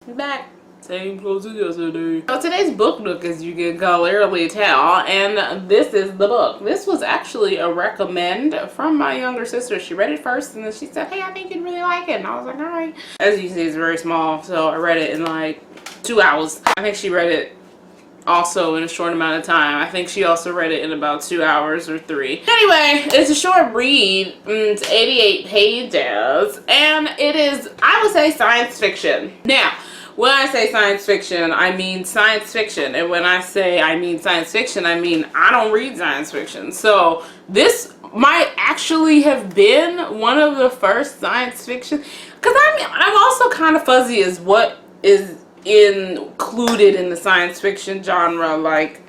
Back. Same clothes as yesterday. So today's book nook, as you can clearly tell, and this is the book. This was actually a recommend from my younger sister. She read it first and then she said, hey, I think you'd really like it. And I was like, all right. As you can see, it's very small, so I read it in like 2 hours. I think she read it also in a short amount of time. I think she also read it in about 2 hours or 3. Anyway, it's a short read. It's 88 pages, and it is, I would say, science fiction. Now, when I say science fiction, I mean science fiction. And when I say I mean science fiction, I mean I don't read science fiction. So this might actually have been one of the first science fiction. Because I'm also kind of fuzzy as what is included in the science fiction genre. Like,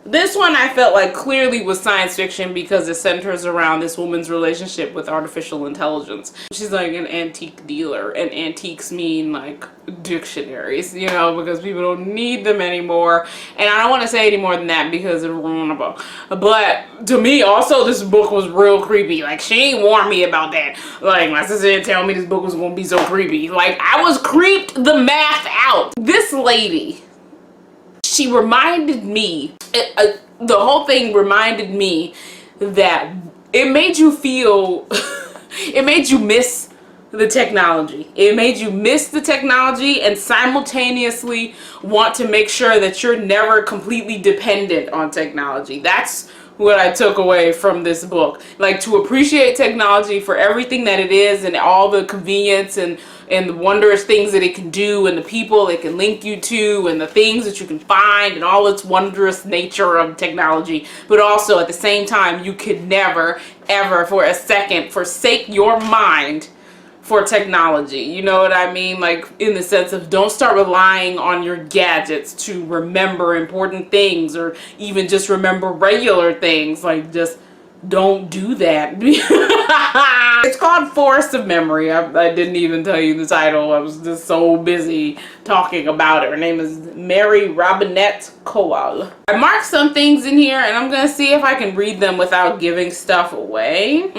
this one I felt like clearly was science fiction because it centers around this woman's relationship with artificial intelligence. She's like an antique dealer, and antiques mean like dictionaries, you know, because people don't need them anymore. And I don't want to say any more than that because it'll ruin a book. But to me also, this book was real creepy. Like, she ain't warned me about that. Like, my sister didn't tell me this book was gonna be so creepy. Like, I was creeped the math out. This lady, she reminded me, the whole thing reminded me that it made you feel, it made you miss the technology. It made you miss the technology and simultaneously want to make sure that you're never completely dependent on technology. That's what I took away from this book. Like, to appreciate technology for everything that it is and all the convenience and the wondrous things that it can do and the people it can link you to and the things that you can find and all its wondrous nature of technology. But also at the same time, you could never, ever for a second forsake your mind for technology. You know what I mean? Like, in the sense of, don't start relying on your gadgets to remember important things or even just remember regular things. Like, just don't do that. It's called Forest of Memory. I didn't even tell you the title. I was just so busy talking about it. Her name is Mary Robinette Kowal. I marked some things in here and I'm gonna see if I can read them without giving stuff away.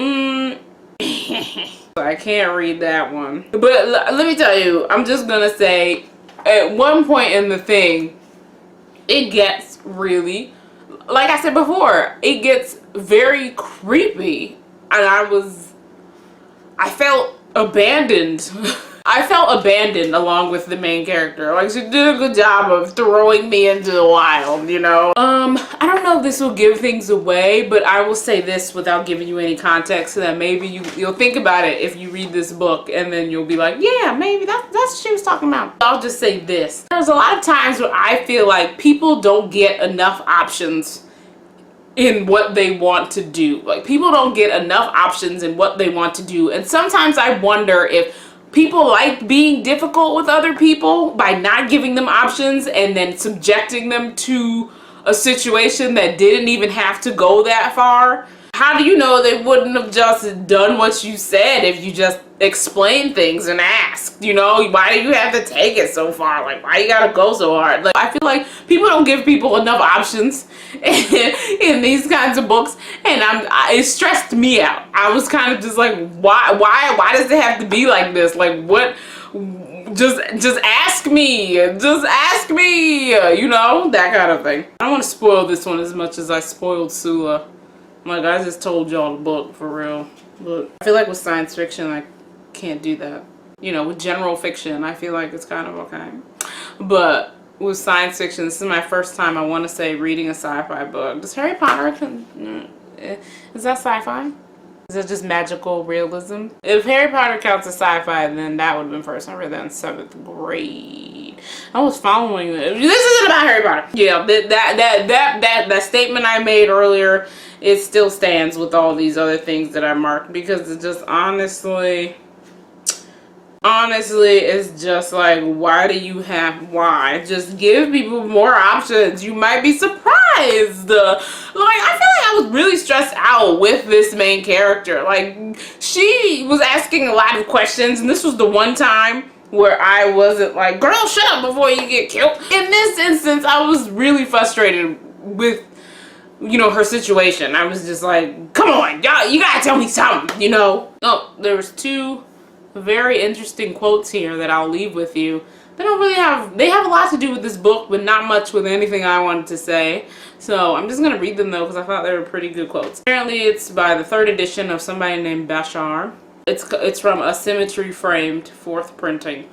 I can't read that one. But let me tell you, I'm just gonna say, at one point in the thing, it gets really, like I said before, it gets very creepy. And I felt abandoned. I felt abandoned along with the main character. Like, she did a good job of throwing me into the wild, you know? I don't know if this will give things away, but I will say this without giving you any context so that maybe you'll think about it if you read this book, and then you'll be like, yeah, maybe that's what she was talking about. I'll just say this. There's a lot of times where I feel like people don't get enough options in what they want to do. Like, people don't get enough options in what they want to do. And sometimes I wonder if people like being difficult with other people by not giving them options and then subjecting them to a situation that didn't even have to go that far. How do you know they wouldn't have just done what you said if you just explained things and asked? You know, why do you have to take it so far? Like, why you gotta go so hard? Like, I feel like people don't give people enough options in these kinds of books, and it stressed me out. I was kind of just like, why does it have to be like this? Like, what? Just ask me. Just ask me. You know, that kind of thing. I don't want to spoil this one as much as I spoiled Sula. Like, I just told y'all the book for real. But I feel like with science fiction, I can't do that. You know, with general fiction, I feel like it's kind of okay. But with science fiction, this is my first time, I want to say, reading a sci-fi book. Does Harry Potter, is that sci-fi? Is it just magical realism? If Harry Potter counts as sci-fi, then that would have been first. I read that in 7th grade. I was following it. This isn't about Harry Potter. Yeah, that statement I made earlier, it still stands with all these other things that I marked, because it just honestly, it's just like, why? Just give people more options. You might be surprised. Like, I feel like I was really stressed out with this main character. Like, she was asking a lot of questions, and this was the one time where I wasn't like, girl, shut up before you get killed. In this instance, I was really frustrated with, you know, her situation. I was just like, come on, y'all, you gotta tell me something, you know? Oh, there was 2 very interesting quotes here that I'll leave with you. they have a lot to do with this book, but not much with anything I wanted to say. So I'm just going to read them though, because I thought they were pretty good quotes. Apparently it's by the 3rd edition of somebody named Bashar. It's from Asymmetry Framed, 4th printing.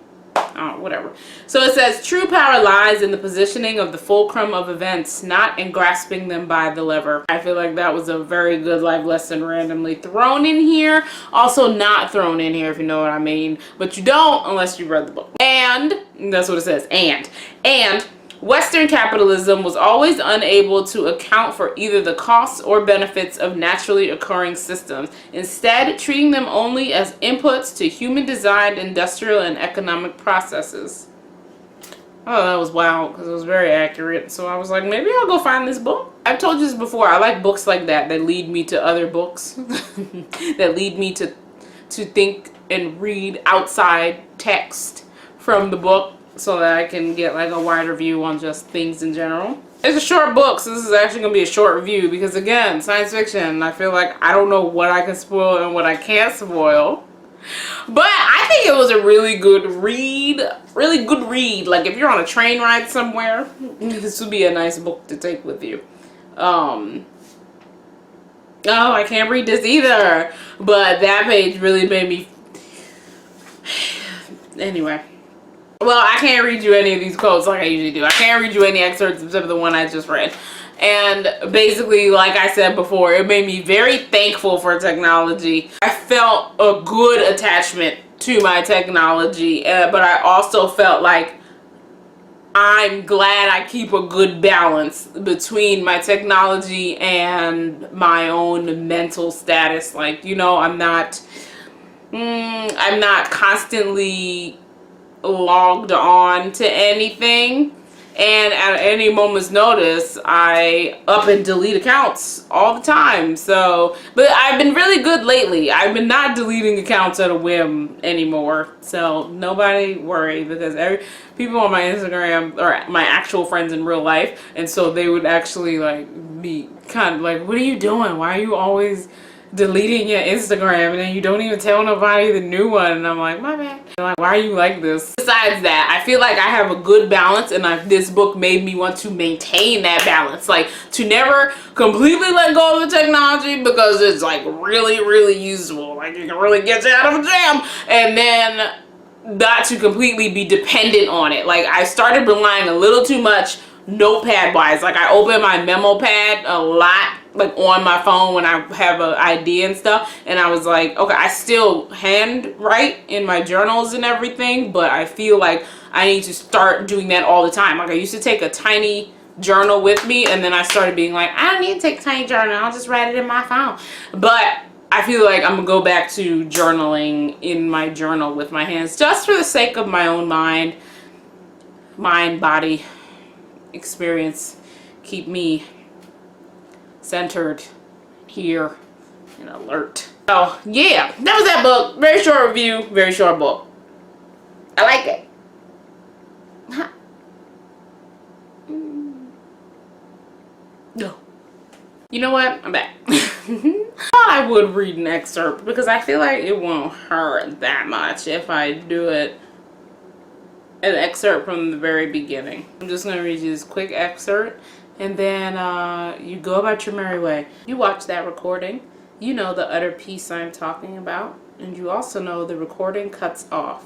Whatever. So it says, true power lies in the positioning of the fulcrum of events, not in grasping them by the lever. I feel like that was a very good life lesson randomly thrown in here. Also not thrown in here, if you know what I mean. But you don't unless you read the book. And that's what it says. And Western capitalism was always unable to account for either the costs or benefits of naturally occurring systems, instead treating them only as inputs to human-designed industrial and economic processes. Oh, that was wild, because it was very accurate. So I was like, maybe I'll go find this book. I've told you this before. I like books like that lead me to other books, that lead me to think and read outside text from the book, so that I can get like a wider view on just things in general. It's a short book, so this is actually going to be a short review because, again, science fiction. I feel like I don't know what I can spoil and what I can't spoil. But I think it was a really good read. Really good read. Like if you're on a train ride somewhere, this would be a nice book to take with you. Oh, I can't read this either. But that page really made me... Anyway. Well, I can't read you any of these quotes like I usually do. I can't read you any excerpts except for the one I just read. And basically, like I said before, it made me very thankful for technology. I felt a good attachment to my technology, but I also felt like I'm glad I keep a good balance between my technology and my own mental status. Like, you know, I'm not constantly logged on to anything, and at any moment's notice I up and delete accounts all the time. So, but I've been really good lately. I've been not deleting accounts at a whim anymore, so nobody worry, because people on my Instagram are my actual friends in real life, and so they would actually like be kind of like, what are you doing? Why are you always deleting your Instagram and then you don't even tell nobody the new one? And I'm like, my bad. They're like, why are you like this? Besides that, I feel like I have a good balance, and this book made me want to maintain that balance, like to never completely let go of the technology because it's like really, really useful. Like it can really get you out of a jam, and then not to completely be dependent on it. Like I started relying a little too much notepad wise. Like I open my memo pad a lot, like on my phone when I have an idea and stuff, and I was like, okay, I still handwrite in my journals and everything, but I feel like I need to start doing that all the time. Like I used to take a tiny journal with me, and then I started being like, I don't need to take a tiny journal, I'll just write it in my phone. But I feel like I'm gonna go back to journaling in my journal with my hands, just for the sake of my own mind, body experience. Keep me centered here and alert. So yeah, that was that book. Very short review, very short book. I like it. No. You know what? I'm back. I would read an excerpt because I feel like it won't hurt that much if I do it, an excerpt from the very beginning. I'm just going to read you this quick excerpt, and then you go about your merry way. You watch that recording, you know the utter peace I'm talking about, and you also know the recording cuts off.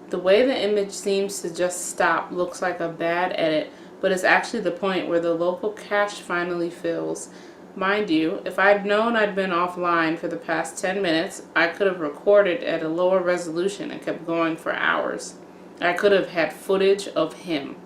The way the image seems to just stop looks like a bad edit, but it's actually the point where the local cache finally fills. Mind you, if I'd known I'd been offline for the past 10 minutes, I could have recorded at a lower resolution and kept going for hours. I could have had footage of him.